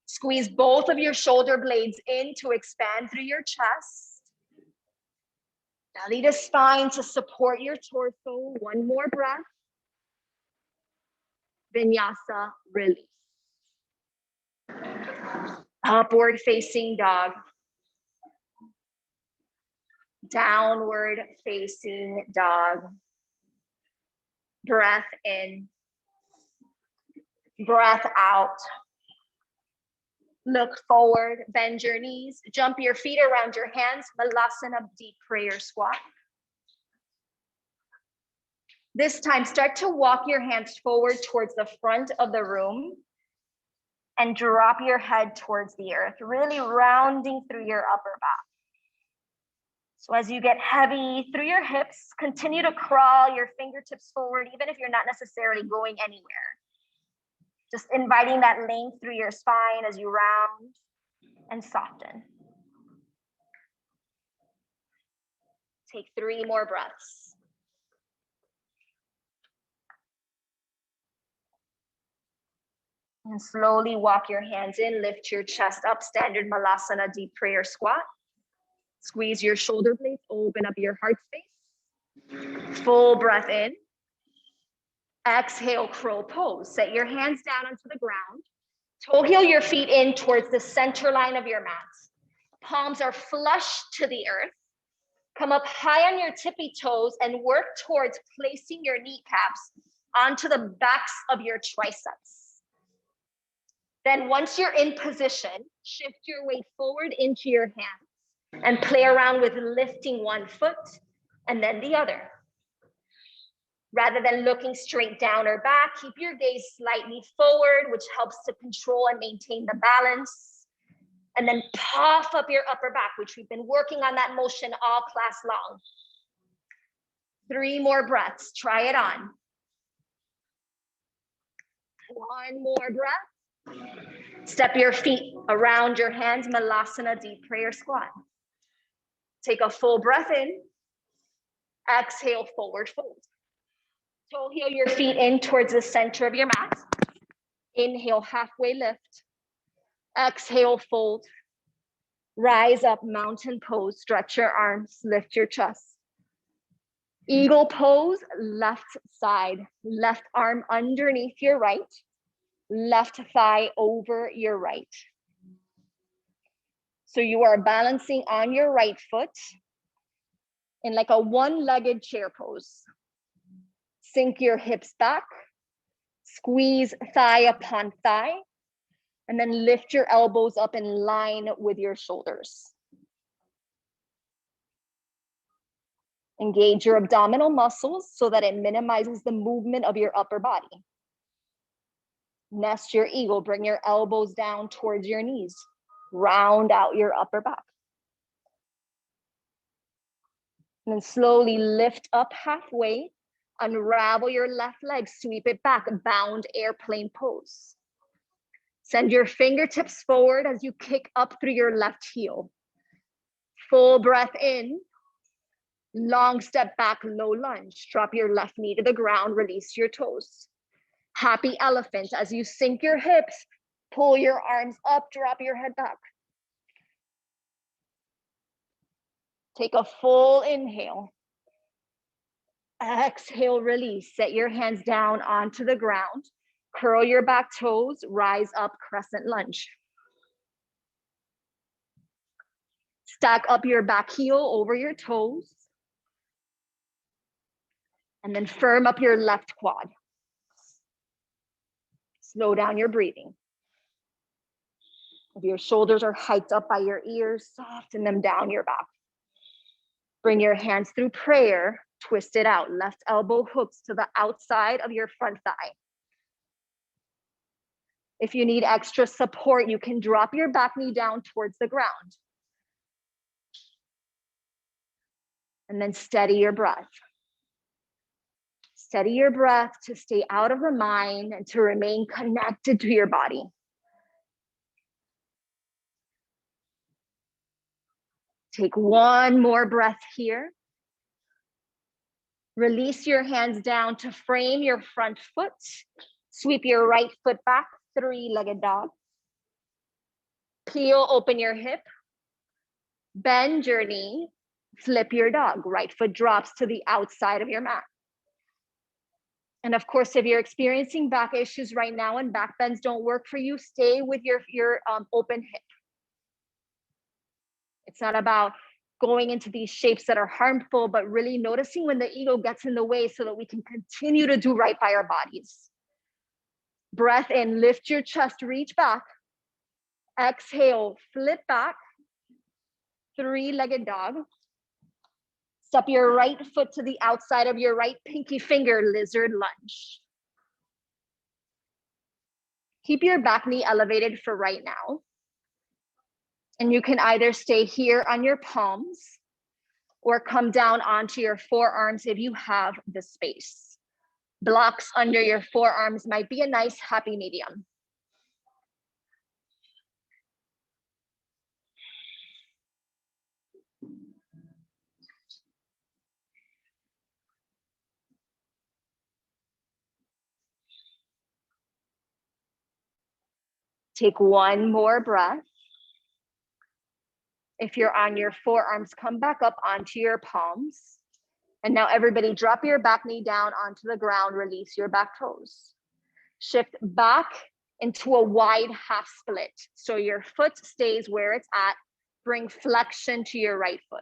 Squeeze both of your shoulder blades in to expand through your chest. Belly to spine to support your torso. One more breath. Vinyasa, release. Upward facing dog. Downward facing dog. Breath in. Breath out. Look forward, bend your knees, jump your feet around your hands, Malasana, deep prayer squat. This time, start to walk your hands forward towards the front of the room and drop your head towards the earth, really rounding through your upper back. So as you get heavy through your hips, continue to crawl your fingertips forward, even if you're not necessarily going anywhere. Just inviting that length through your spine as you round and soften. Take 3 more breaths. And slowly walk your hands in, lift your chest up, standard Malasana, deep prayer squat. Squeeze your shoulder blades, open up your heart space. Full breath in. Exhale, crow pose. Set your hands down onto the ground. Toe heel your feet in towards the center line of your mat. Palms are flush to the earth. Come up high on your tippy toes and work towards placing your kneecaps onto the backs of your triceps. Then once you're in position, shift your weight forward into your hands and play around with lifting one foot and then the other. Rather than looking straight down or back, keep your gaze slightly forward, which helps to control and maintain the balance. And then puff up your upper back, which we've been working on that motion all class long. 3 more breaths, try it on. 1 more breath. Step your feet around your hands, Malasana, deep prayer squat. Take a full breath in. Exhale, forward fold. Toe heel your feet in towards the center of your mat. Inhale, halfway lift. Exhale, fold. Rise up, mountain pose. Stretch your arms, lift your chest. Eagle pose, left side. Left arm underneath your right. Left thigh over your right. So you are balancing on your right foot in like a one-legged chair pose. Sink your hips back, squeeze thigh upon thigh, and then lift your elbows up in line with your shoulders. Engage your abdominal muscles so that it minimizes the movement of your upper body. Nest your eagle, bring your elbows down towards your knees. Round out your upper back. And then slowly lift up halfway. Unravel your left leg, sweep it back, bound airplane pose. Send your fingertips forward as you kick up through your left heel. Full breath in, long step back, low lunge. Drop your left knee to the ground, release your toes. Happy elephant as you sink your hips, pull your arms up, drop your head back. Take a full inhale. Exhale, release. Set your hands down onto the ground. Curl your back toes, rise up, crescent lunge. Stack up your back heel over your toes. And then firm up your left quad. Slow down your breathing. If your shoulders are hiked up by your ears, soften them down your back. Bring your hands through prayer, twist it out. Left elbow hooks to the outside of your front thigh. If you need extra support, you can drop your back knee down towards the ground. And then steady your breath. Steady your breath to stay out of the mind and to remain connected to your body. Take one more breath here. Release your hands down to frame your front foot. Sweep your right foot back, three-legged dog. Peel open your hip. Bend your knee. Flip your dog. Right foot drops to the outside of your mat. And of course, if you're experiencing back issues right now and back bends don't work for you, stay with your open hip. It's not about going into these shapes that are harmful, but really noticing when the ego gets in the way so that we can continue to do right by our bodies. Breath in, lift your chest, reach back. Exhale, flip back. Three-legged dog. Step your right foot to the outside of your right pinky finger, lizard lunge. Keep your back knee elevated for right now. And you can either stay here on your palms or come down onto your forearms if you have the space. Blocks under your forearms might be a nice happy medium. Take one more breath. If you're on your forearms, come back up onto your palms. And now everybody drop your back knee down onto the ground, release your back toes. Shift back into a wide half split. So your foot stays where it's at. Bring flexion to your right foot.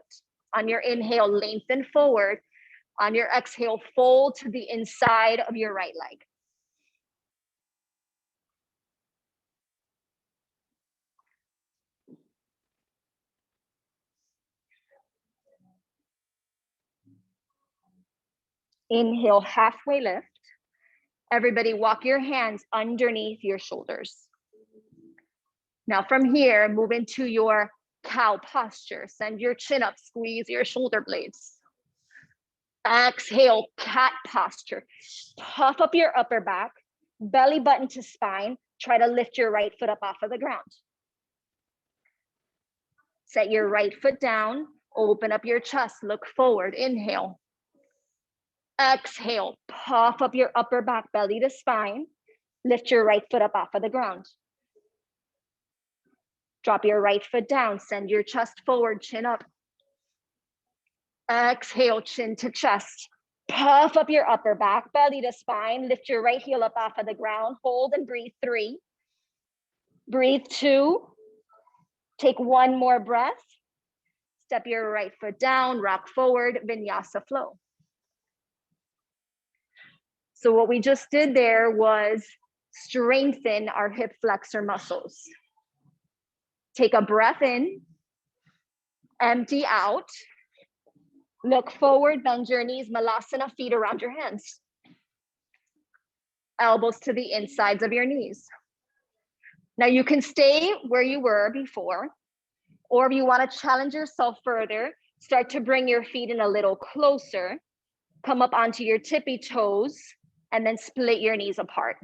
On your inhale, lengthen forward. On your exhale, fold to the inside of your right leg. Inhale, halfway lift. Everybody walk your hands underneath your shoulders. Now from here, move into your cow posture. Send your chin up, squeeze your shoulder blades. Exhale, cat posture. Puff up your upper back, belly button to spine. Try to lift your right foot up off of the ground. Set your right foot down, open up your chest, look forward, inhale. Exhale, puff up your upper back, belly to spine. Lift your right foot up off of the ground. Drop your right foot down, send your chest forward, chin up. Exhale, chin to chest. Puff up your upper back, belly to spine. Lift your right heel up off of the ground. Hold and breathe, 3. Breathe, 2. Take one more breath. Step your right foot down, rock forward, Vinyasa flow. So what we just did there was strengthen our hip flexor muscles. Take a breath in, empty out, look forward, bend your knees, Malasana, feet around your hands. Elbows to the insides of your knees. Now you can stay where you were before, or if you want to challenge yourself further, start to bring your feet in a little closer, come up onto your tippy toes, and then split your knees apart.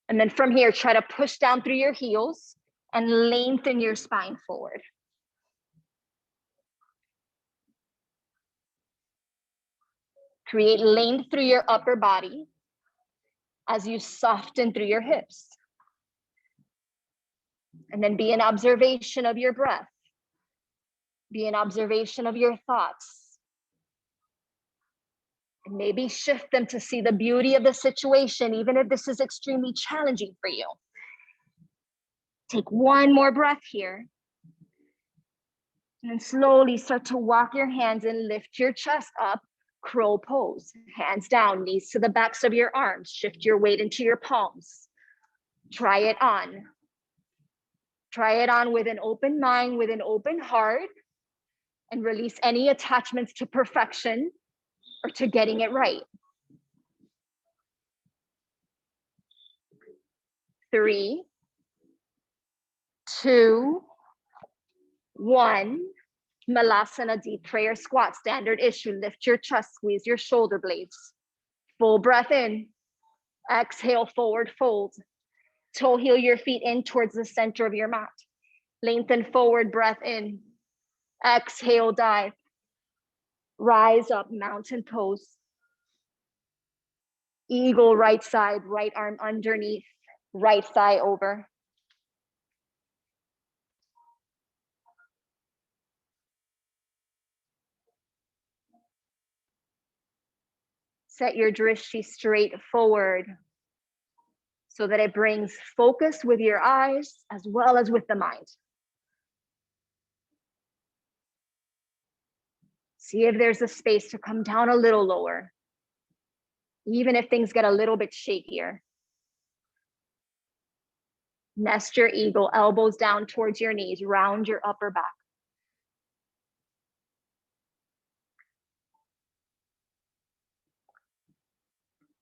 And then from here, try to push down through your heels and lengthen your spine forward. Create length through your upper body as you soften through your hips. And then be an observation of your breath. Be an observation of your thoughts. And maybe shift them to see the beauty of the situation, even if this is extremely challenging for you. Take one more breath here. And then slowly start to walk your hands and lift your chest up, crow pose. Hands down, knees to the backs of your arms. Shift your weight into your palms. Try it on. Try it on with an open mind, with an open heart, and release any attachments to perfection or to getting it right. 3, 2, 1. Malasana, deep prayer squat, standard issue. Lift your chest, squeeze your shoulder blades. Full breath in. Exhale, forward fold. Toe heel your feet in towards the center of your mat. Lengthen forward, breath in. Exhale, dive. Rise up, mountain pose. Eagle, right side, right arm underneath, right thigh over. Set your drishti straight forward so that it brings focus with your eyes as well as with the mind. See if there's a space to come down a little lower, even if things get a little bit shakier. Nest your eagle, elbows down towards your knees, round your upper back.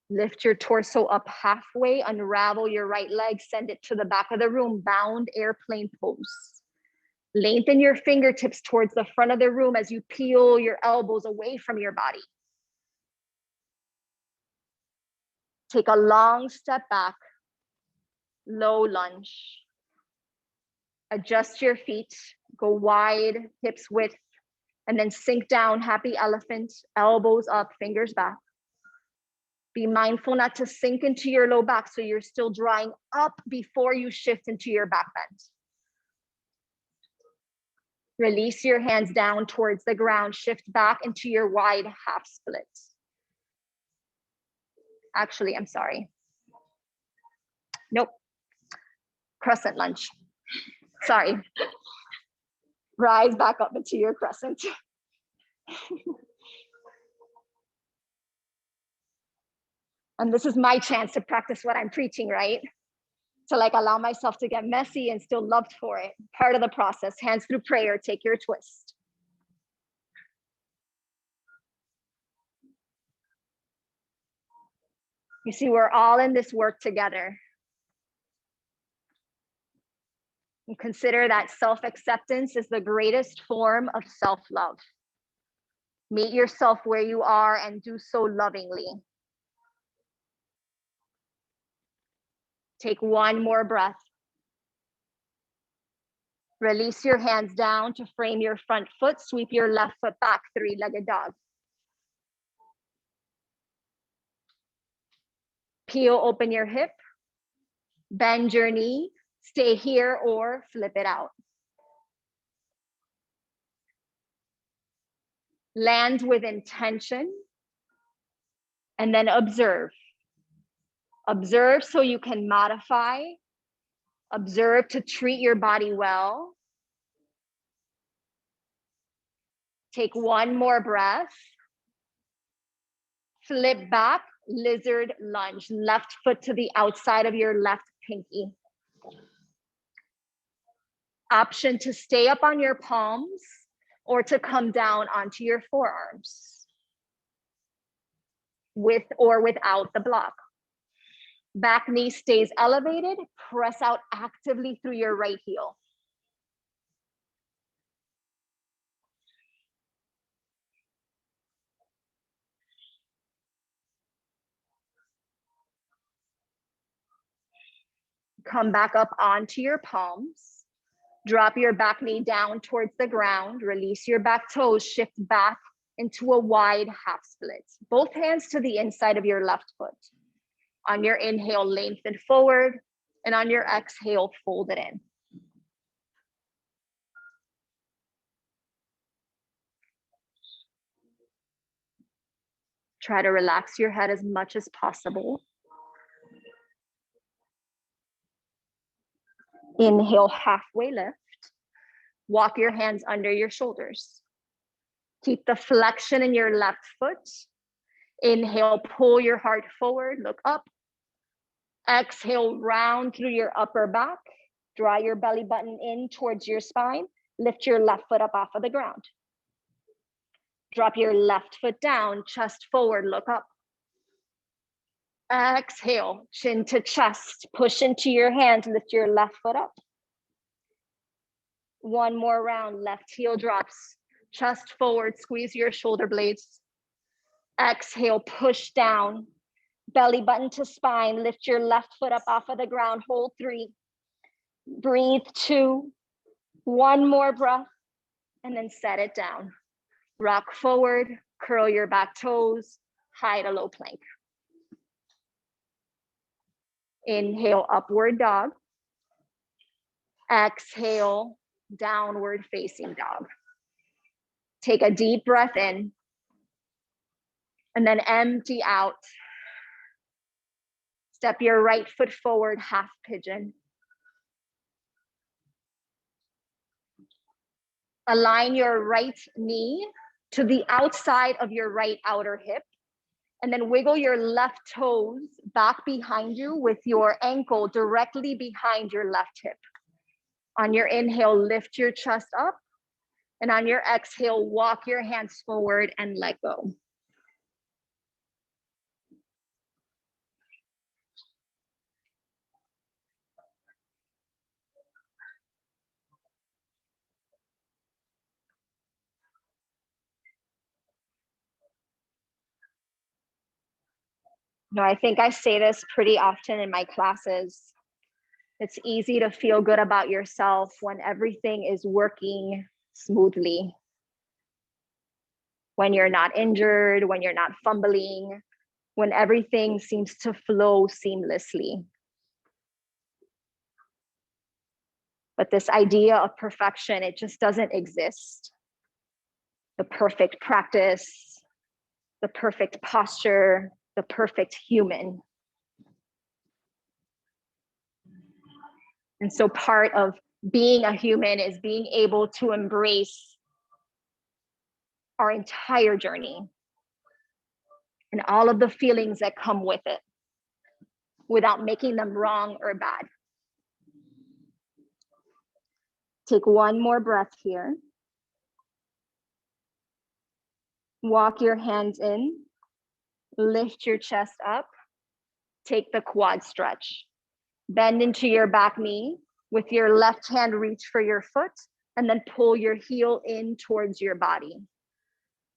Lift your torso up halfway, unravel your right leg, send it to the back of the room, bound airplane pose. Lengthen your fingertips towards the front of the room as you peel your elbows away from your body. Take a long step back, low lunge. Adjust your feet, go wide, hips width, and then sink down, happy elephant, elbows up, fingers back. Be mindful not to sink into your low back so you're still drawing up before you shift into your back bend. Release your hands down towards the ground, shift back into your wide half split. Actually, I'm sorry. Nope. Crescent lunge. Sorry. Rise back up into your crescent. And this is my chance to practice what I'm preaching, right? To like allow myself to get messy and still loved for it. Part of the process. Hands through prayer, take your twist. You see, we're all in this work together. And consider that self-acceptance is the greatest form of self-love. Meet yourself where you are and do so lovingly. Take one more breath. Release your hands down to frame your front foot. Sweep your left foot back, three-legged dog. Peel open your hip. Bend your knee. Stay here or flip it out. Land with intention. And then observe. Observe so you can modify. Observe to treat your body well. Take one more breath. Flip back, lizard lunge. Left foot to the outside of your left pinky. Option to stay up on your palms or to come down onto your forearms. With or without the block. Back knee stays elevated. Press out actively through your right heel. Come back up onto your palms. Drop your back knee down towards the ground. Release your back toes. Shift back into a wide half split. Both hands to the inside of your left foot. On your inhale, lengthen forward. And on your exhale, fold it in. Try to relax your head as much as possible. Inhale, halfway lift. Walk your hands under your shoulders. Keep the flexion in your left foot. Inhale, pull your heart forward, look up. Exhale, round through your upper back. Draw your belly button in towards your spine. Lift your left foot up off of the ground. Drop your left foot down, chest forward, look up. Exhale, chin to chest, push into your hands, lift your left foot up. One more round, left heel drops, chest forward, squeeze your shoulder blades. Exhale, push down, belly button to spine, lift your left foot up off of the ground, hold 3. Breathe 2, one more breath. and then set it down. Rock forward, curl your back toes, hide a low plank. Inhale, upward dog. Exhale, downward facing dog. Take a deep breath in and then empty out. Step your right foot forward, half pigeon. Align your right knee to the outside of your right outer hip, and then wiggle your left toes back behind you with your ankle directly behind your left hip. On your inhale, lift your chest up, and on your exhale, walk your hands forward and let go. No, I think I say this pretty often in my classes. It's easy to feel good about yourself when everything is working smoothly. When you're not injured, when you're not fumbling, when everything seems to flow seamlessly. But this idea of perfection, it just doesn't exist. The perfect practice, the perfect posture, the perfect human. And so part of being a human is being able to embrace our entire journey and all of the feelings that come with it without making them wrong or bad. Take one more breath here. Walk your hands in, lift your chest up, take the quad stretch. Bend into your back knee with your left hand, reach for your foot, and then pull your heel in towards your body.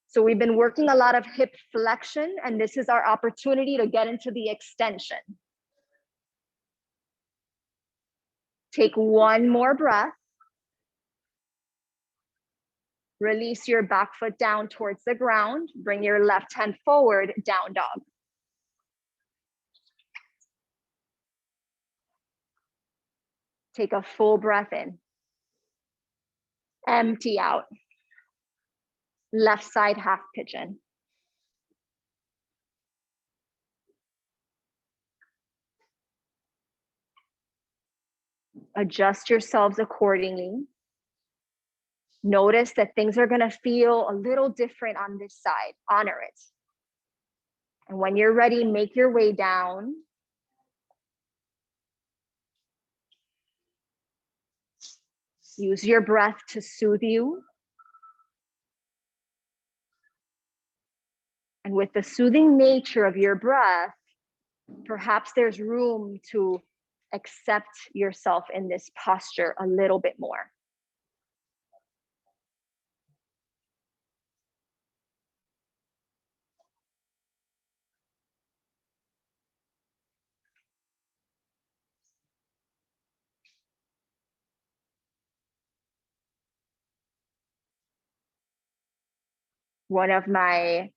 So we've been working a lot of hip flexion, and this is our opportunity to get into the extension. Take one more breath. Release your back foot down towards the ground. Bring your left hand forward, down dog. Take a full breath in. Empty out. Left side half pigeon. Adjust yourselves accordingly. Notice that things are going to feel a little different on this side. Honor it. And when you're ready, make your way down. Use your breath to soothe you. And with the soothing nature of your breath, perhaps there's room to accept yourself in this posture a little bit more. One of my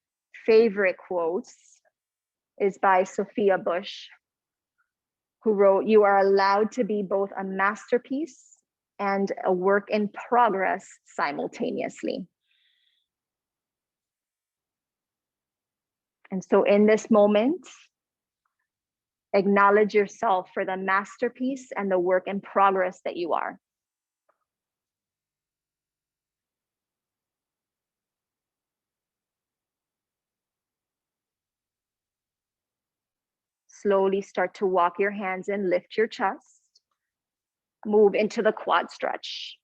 favorite quotes is by Sophia Bush, who wrote, "You are allowed to be both a masterpiece and a work in progress simultaneously." And so in this moment, acknowledge yourself for the masterpiece and the work in progress that you are. Slowly start to walk your hands in, lift your chest, move into the quad stretch.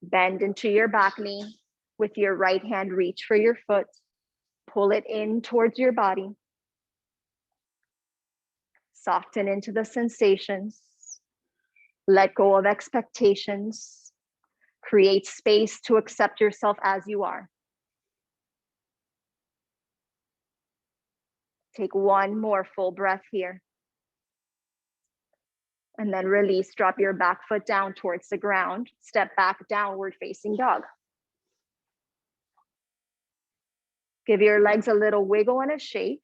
Bend into your back knee with your right hand, reach for your foot, pull it in towards your body. Soften into the sensations, let go of expectations, create space to accept yourself as you are. Take one more full breath here. And then release, drop your back foot down towards the ground, step back, downward facing dog. Give your legs a little wiggle and a shake.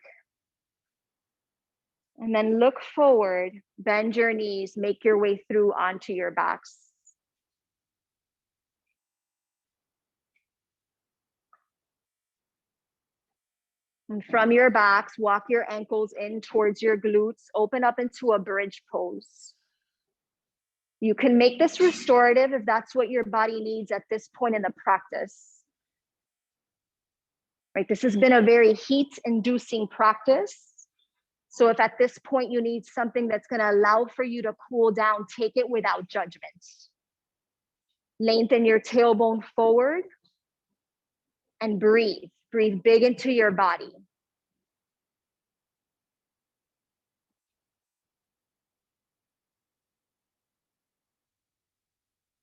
And then look forward, bend your knees, make your way through onto your backs. And from your backs, walk your ankles in towards your glutes, open up into a bridge pose. You can make this restorative if that's what your body needs at this point in the practice. Right, this has been a very heat-inducing practice. So if at this point you need something that's gonna allow for you to cool down, take it without judgment. Lengthen your tailbone forward and breathe. Breathe big into your body.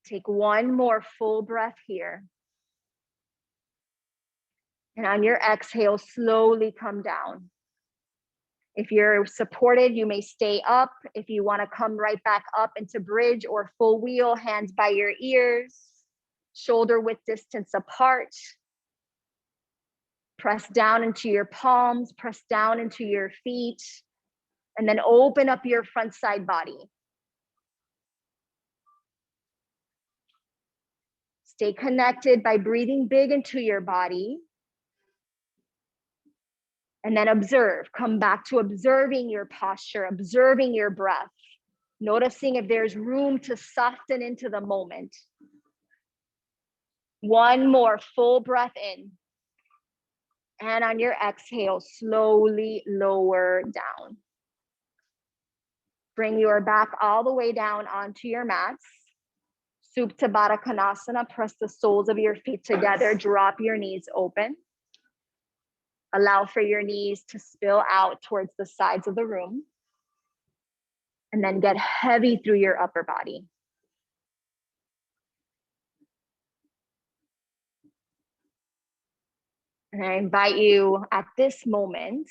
Take one more full breath here. And on your exhale, slowly come down. If you're supported, you may stay up. If you want to come right back up into bridge or full wheel, hands by your ears, shoulder width distance apart. Press down into your palms, press down into your feet, and then open up your front side body. Stay connected by breathing big into your body. And then observe, come back to observing your posture, observing your breath, noticing if there's room to soften into the moment. One more full breath in. And on your exhale, slowly lower down. Bring your back all the way down onto your mats. Supta Baddha Konasana, press the soles of your feet together, drop your knees open. Allow for your knees to spill out towards the sides of the room. And then get heavy through your upper body. And I invite you at this moment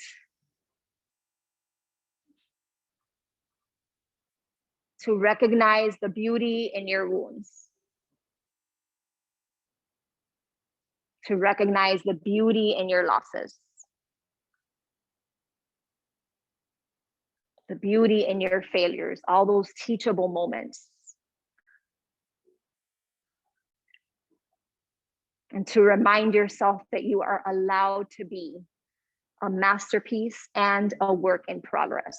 to recognize the beauty in your wounds. To recognize the beauty in your losses. The beauty in your failures, all those teachable moments. And to remind yourself that you are allowed to be a masterpiece and a work in progress.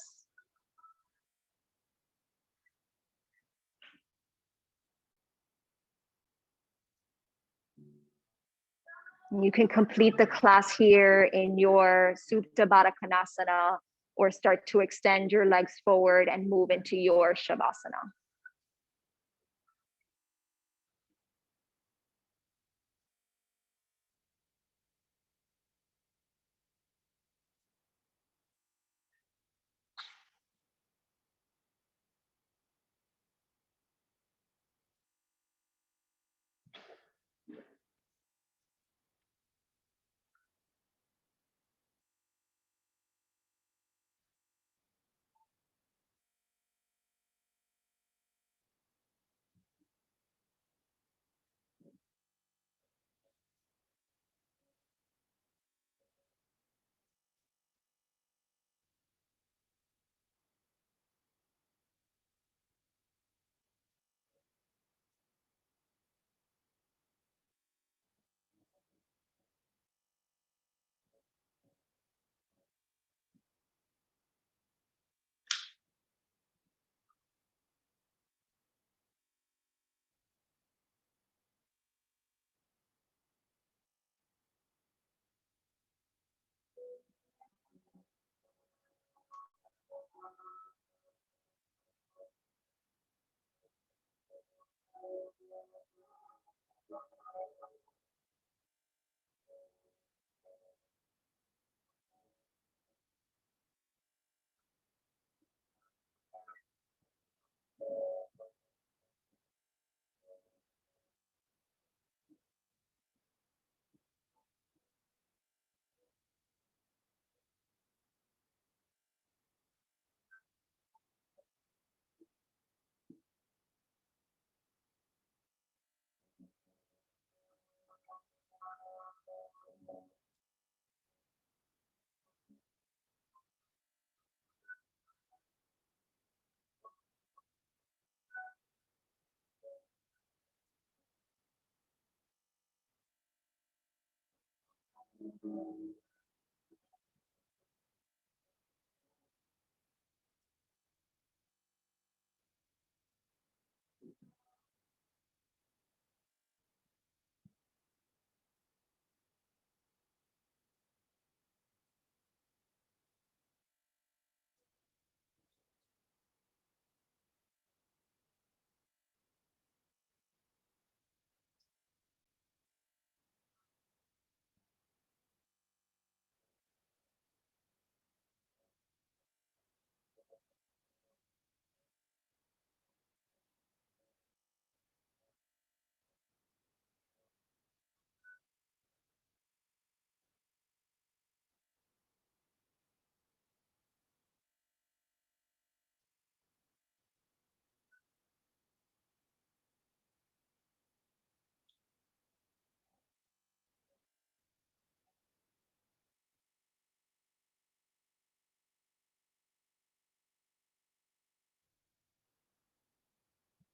You can complete the class here in your Supta Baddha Konasana or start to extend your legs forward and move into your Shavasana.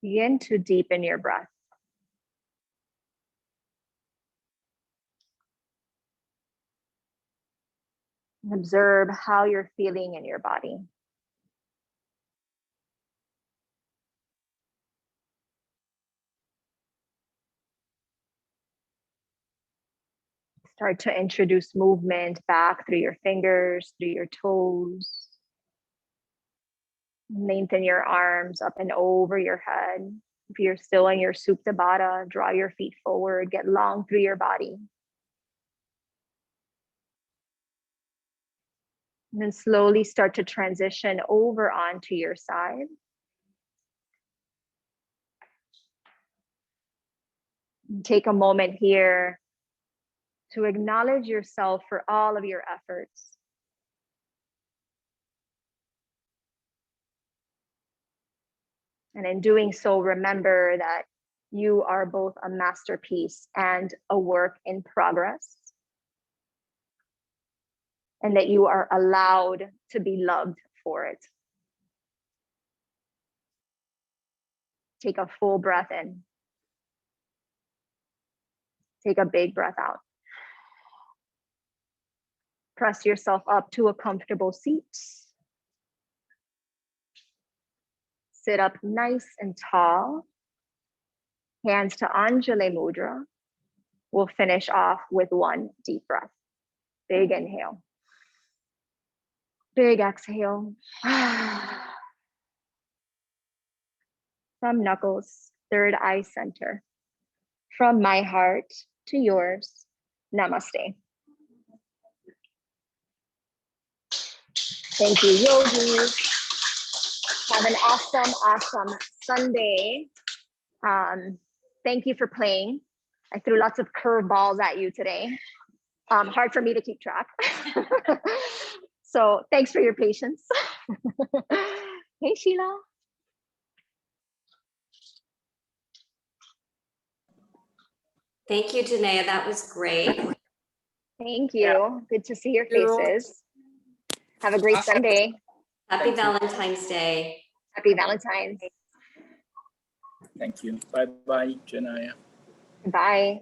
Begin to deepen your breath. And observe how you're feeling in your body. Start to introduce movement back through your fingers, through your toes. Lengthen your arms up and over your head. If you're still in your Supta Baddha, draw your feet forward, get long through your body. And then slowly start to transition over onto your side. And take a moment here to acknowledge yourself for all of your efforts. And in doing so, remember that you are both a masterpiece and a work in progress. And that you are allowed to be loved for it. Take a full breath in. Take a big breath out. Press yourself up to a comfortable seat. Sit up nice and tall. Hands to Anjali Mudra. We'll finish off with one deep breath. Big inhale. Big exhale. From knuckles, third eye center. From my heart to yours, namaste. Thank you, yogis. Have an awesome, awesome Sunday. Thank you for playing. I threw lots of curveballs at you today. Hard for me to keep track. So thanks for your patience. Hey, Sheila. Thank you, Jenaia. That was great. Thank you. Good to see your faces. Have a great Sunday. Happy Valentine's Day. Happy Valentine's. Thank you. Bye-bye, Jenaia. Bye.